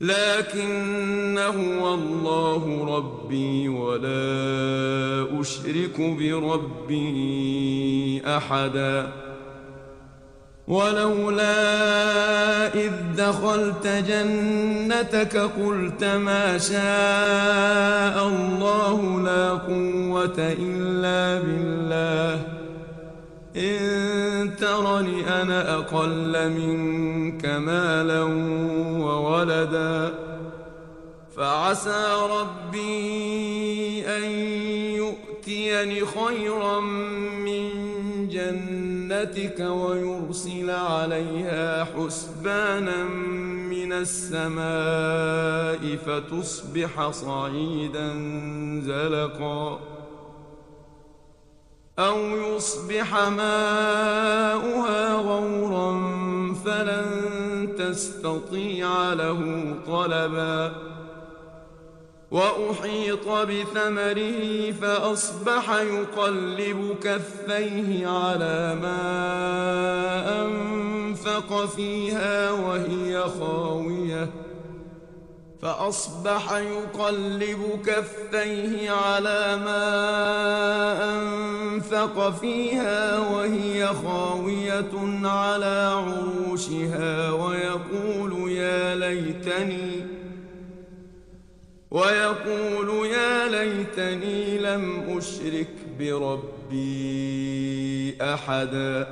لكن هو الله ربي ولا أشرك بربي أحدا. ولولا إذ دخلت جنتك قلت ما شاء الله لا قوة إلا بالله إن ترني أنا أقل منك مالا وولدا فعسى ربي أن يؤتيني خيرا من جنتك ويرسل عليها حسبانا من السماء فتصبح صعيدا زلقا أو يصبح ماؤها غورا فلن تستطيع له طلبا وأحيط بثمره فأصبح يقلب كفيه على ما أنفق فيها وهي خاوية على عروشها ويقول يا ليتني لم أشرك بربي أحدا.